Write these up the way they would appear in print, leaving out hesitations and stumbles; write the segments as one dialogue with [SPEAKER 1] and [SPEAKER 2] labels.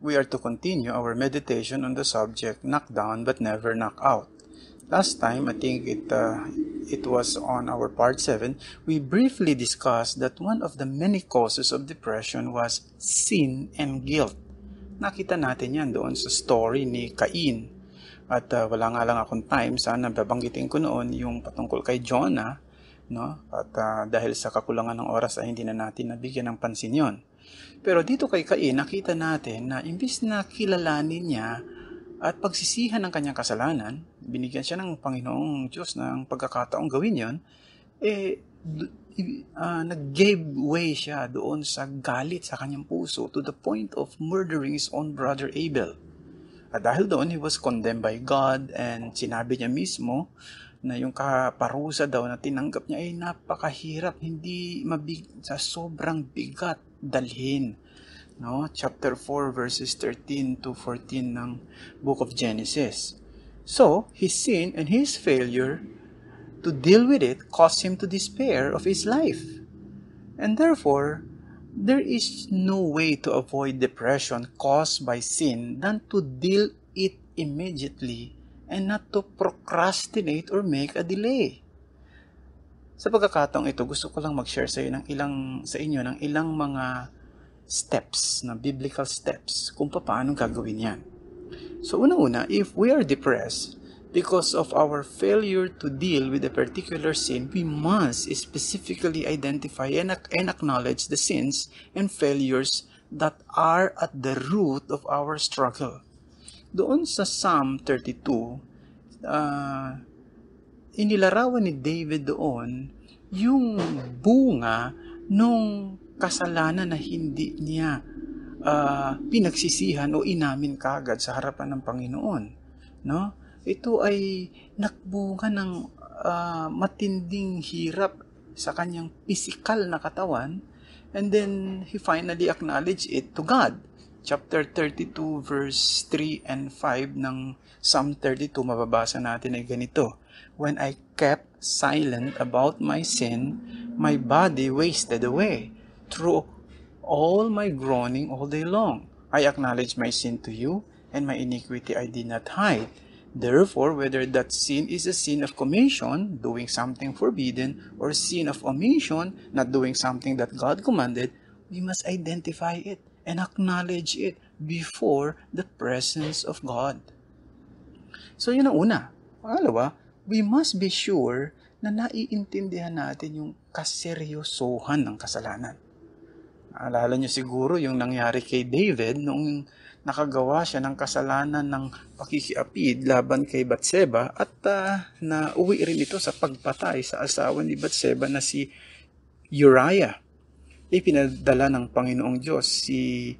[SPEAKER 1] we are to continue our meditation on the subject, knock down but never knock out. Last time, I think it was on our part 7, we briefly discussed that one of the many causes of depression was sin and guilt. Nakita natin yan doon sa story ni Cain. At wala nga lang akong time, sana babanggitin ko noon yung patungkol kay Jonah, no? At dahil sa kakulangan ng oras ay hindi na natin nabigyan ng pansin yon. Pero dito kay Cain, nakita natin na imbis na kilalanin niya at pagsisihan ng kanyang kasalanan, binigyan siya ng Panginoong Diyos ng pagkakataong gawin yon, nag-gave way siya doon sa galit sa kanyang puso to the point of murdering his own brother Abel. At dahil doon, he was condemned by God, and sinabi niya mismo na yung kaparusa daw na tinanggap niya ay napakahirap, hindi sa sobrang bigat dalhin. No? Chapter 4 verses 13 to 14 ng Book of Genesis. So, his sin and his failure to deal with it caused him to despair of his life. And therefore, there is no way to avoid depression caused by sin than to deal it immediately and not to procrastinate or make a delay. Sa pagkakataong ito, gusto ko lang mag-share sa inyo ng ilang mga steps, na biblical steps, kung paano gagawin yan. So, una-una, if we are depressed because of our failure to deal with a particular sin, we must specifically identify and acknowledge the sins and failures that are at the root of our struggle. Doon sa Psalm 32, inilarawan ni David doon yung bunga nung kasalanan na hindi niya pinagsisihan o inamin kagad sa harapan ng Panginoon. No? Ito ay nakbunga ng matinding hirap sa kanyang physical na katawan, and then he finally acknowledged it to God. Chapter 32 verse 3 and 5 ng Psalm 32, mababasa natin ay ganito: When I kept silent about my sin, my body wasted away through all my groaning all day long. I acknowledge my sin to you, and my iniquity I did not hide. Therefore, whether that sin is a sin of commission, doing something forbidden, or sin of omission, not doing something that God commanded, we must identify it and acknowledge it before the presence of God. So, yun ang una. Pangalawa, we must be sure na naiintindihan natin yung kaseryosohan ng kasalanan. Alala nyo siguro yung nangyari kay David noong nakagawa siya ng kasalanan ng pakikiapid laban kay Batseba, at nauwi rin ito sa pagpatay sa asawa ni Batseba na si Uriah. Ipinadala ng Panginoong Diyos si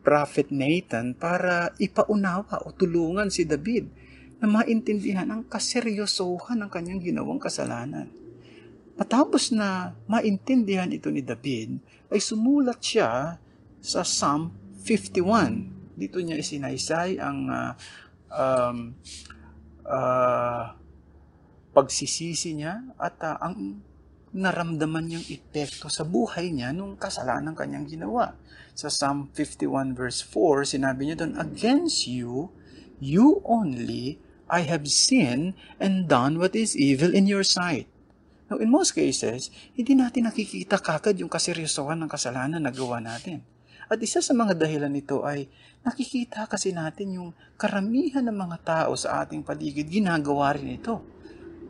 [SPEAKER 1] Prophet Nathan para ipaunawa o tulungan si David na maintindihan ang kaseryosohan ng kanyang ginawang kasalanan. Matapos na maintindihan ito ni David, ay sumulat siya sa Psalm 51. Dito niya isinaysay ang pagsisisi niya at ang naramdaman niyang epekto sa buhay niya nung kasalanan kanyang ginawa. Sa Psalm 51 verse 4, sinabi niya doon, Against you, you only, I have sinned and done what is evil in your sight. Now, in most cases, hindi natin nakikita kagad yung kaseryosohan ng kasalanan na gawa natin. At isa sa mga dahilan nito ay nakikita kasi natin yung karamihan ng mga tao sa ating paligid, ginagawa rin ito.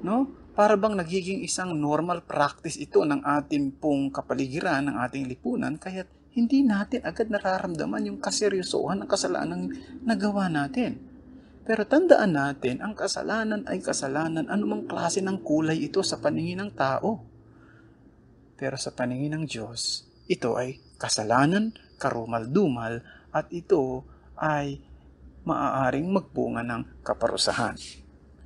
[SPEAKER 1] No? Para bang nagiging isang normal practice ito ng ating pong kapaligiran, ng ating lipunan, kaya hindi natin agad nararamdaman yung kaseryosohan ng kasalanan na gawa natin. Pero tandaan natin, ang kasalanan ay kasalanan, anumang klase ng kulay ito sa paningin ng tao. Pero sa paningin ng Diyos, ito ay kasalanan, karumal-dumal, at ito ay maaaring magbunga ng kaparusahan.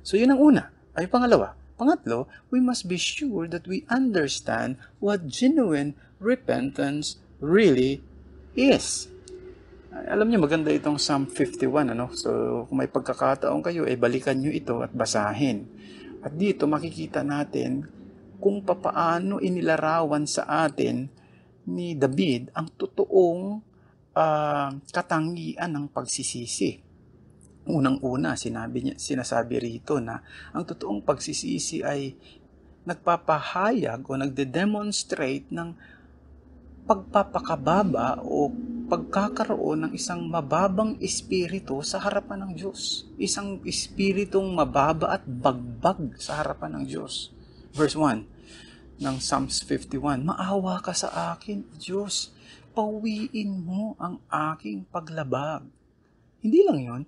[SPEAKER 1] So yun ang una. Ay pangalawa. Pangatlo, we must be sure that we understand what genuine repentance really is. Alam niyo, maganda itong Psalm 51, So, kung may pagkakataon kayo, balikan niyo ito at basahin. At dito, makikita natin kung papaano inilarawan sa atin ni David ang totoong katangian ng pagsisisi. Unang-una, sinasabi rito na ang totoong pagsisisi ay nagpapahayag o nagde-demonstrate ng pagpapakababa o pagkakaroon ng isang mababang espiritu sa harapan ng Diyos. Isang espiritong mababa at bagbag sa harapan ng Diyos. Verse 1 ng Psalms 51, "Maawa ka sa akin, Diyos, pawiin mo ang aking paglabag." Hindi lang yon,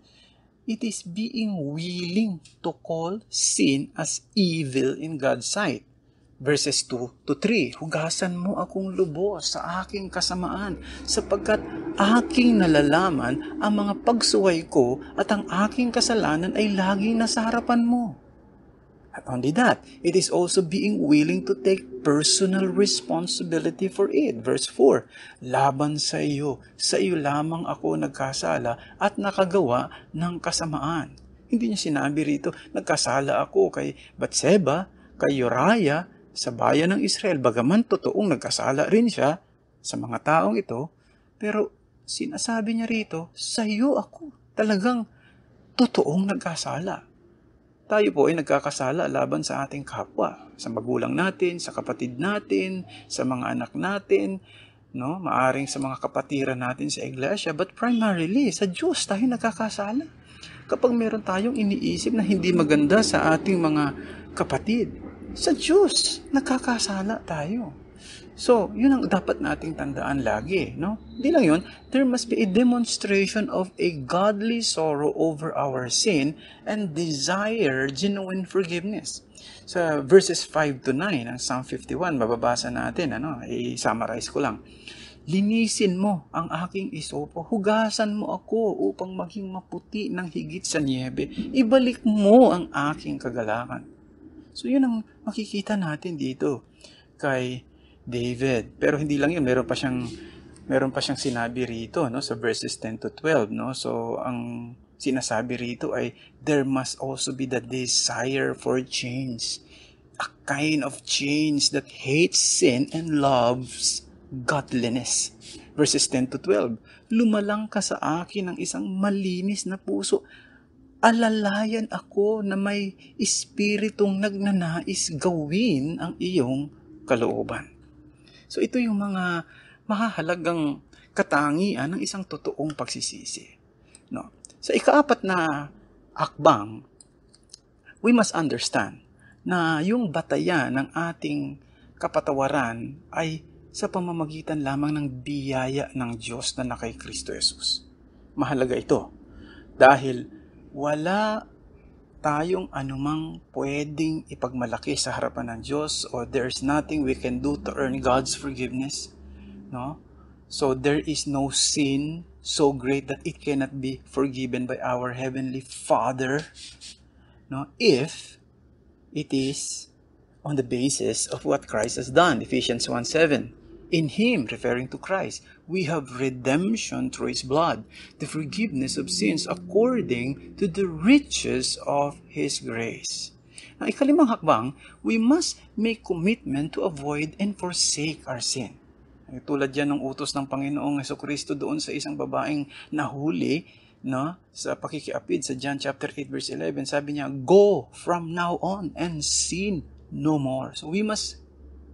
[SPEAKER 1] it is being willing to call sin as evil in God's sight. Verses 2 to 3, "Hugasan mo akong lubos sa aking kasamaan, sapagkat aking nalalaman ang mga pagsuway ko at ang aking kasalanan ay laging nasa harapan mo." Not only that, it is also being willing to take personal responsibility for it. Verse 4, "Laban sa iyo lamang ako nagkasala at nakagawa ng kasamaan." Hindi niya sinabi rito, nagkasala ako kay Batseba, kay Uriah, sa bayan ng Israel. Bagaman totoong nagkasala rin siya sa mga taong ito, pero sinasabi niya rito, sa iyo ako talagang totoong nagkasala. Tayo po ay nagkakasala laban sa ating kapwa, sa magulang natin, sa kapatid natin, sa mga anak natin, no? Maaring sa mga kapatiran natin sa iglesia, but primarily sa Diyos tayo nagkakasala. Kapag meron tayong iniisip na hindi maganda sa ating mga kapatid, sa Diyos nagkakasala tayo. So, yun ang dapat nating tandaan lagi, no? Hindi lang yun, there must be a demonstration of a godly sorrow over our sin and desire genuine forgiveness. Sa verses 5 to 9 ng Psalm 51, mababasa natin, i-summarize ko lang. "Linisin mo ang aking isopo, hugasan mo ako upang maging maputi ng higit sa niyebe. Ibalik mo ang aking kagalakan." So yun ang makikita natin dito kay David. Pero hindi lang yun, meron pa siyang sinabi rito, no, sa verses 10 to 12, no. So ang sinasabi rito ay there must also be the desire for change. A kind of change that hates sin and loves godliness. Verses 10 to 12, "Lumalang ka sa akin ng isang malinis na puso. Alalayan ako na may espiritong nagnanais gawin ang iyong kalooban." So ito yung mga mahahalagang katangian ng isang totoong pagsisisi. No? Sa ikaapat na akbang, we must understand na yung batayan ng ating kapatawaran ay sa pamamagitan lamang ng biyaya ng Diyos na kay Kristo Jesus. Mahalaga ito dahil wala tayong anumang pwedeng ipagmalaki sa harapan ng Diyos, or there's nothing we can do to earn God's forgiveness. No? So there is no sin so great that it cannot be forgiven by our Heavenly Father, no? If it is on the basis of what Christ has done. Ephesians 1:7. "In Him," referring to Christ, "we have redemption through His blood, the forgiveness of sins according to the riches of His grace." Ang ikalimang hakbang, we must make commitment to avoid and forsake our sin. Tulad yan ng utos ng Panginoong Jesucristo doon sa isang babaeng nahuli, no, sa pakikiapid sa John chapter 8 verse 11. Sabi niya, "Go from now on and sin no more." So we must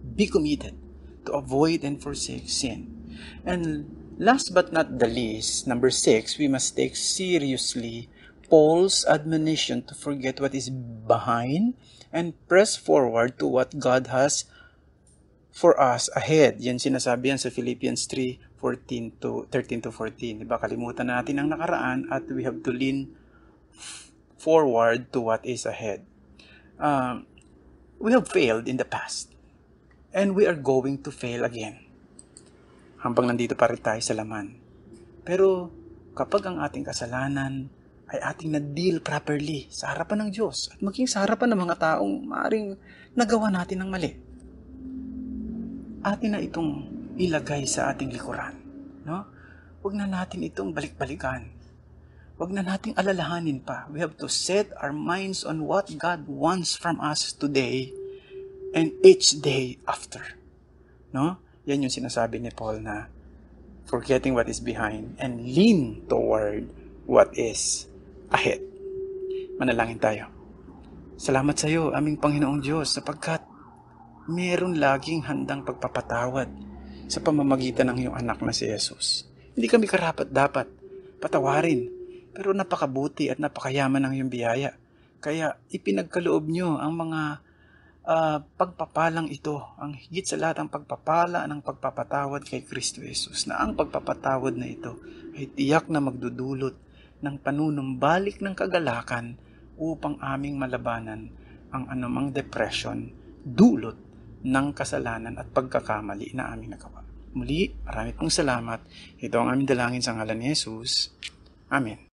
[SPEAKER 1] be committed to avoid and forsake sin. And last but not the least, number 6, we must take seriously Paul's admonition to forget what is behind and press forward to what God has for us ahead. Yan sinasabi yan sa Philippians 13 to 14. Diba? Kalimutan natin ang nakaraan at we have to lean forward to what is ahead. We have failed in the past. And we are going to fail again. Hanggang nandito pa rin tayo sa laman. Pero kapag ang ating kasalanan ay ating na-deal properly sa harapan ng Diyos at maging sa harapan ng mga taong maaaring nagawa natin ng mali, atin na itong ilagay sa ating likuran. No? Huwag na natin itong balik-balikan. Huwag na nating alalahanin pa. We have to set our minds on what God wants from us today and each day after. No? Yan yung sinasabi ni Paul na forgetting what is behind, and lean toward what is ahead. Manalangin tayo. Salamat sa iyo, aming Panginoong Diyos, sapagkat meron laging handang pagpapatawad sa pamamagitan ng iyong anak na si Jesus. Hindi kami karapat-dapat patawarin, pero napakabuti at napakayaman ng iyong biyaya. Kaya ipinagkaloob niyo ang mga pagpapalang ito, ang higit sa lahat ang pagpapala ng pagpapatawad kay Kristo Jesus, na ang pagpapatawad na ito ay tiyak na magdudulot ng panunumbalik ng kagalakan upang aming malabanan ang anumang depression, dulot ng kasalanan at pagkakamali na aming nagawa. Muli, marami pong salamat. Ito ang aming dalangin sa ngalan ni Jesus. Amen.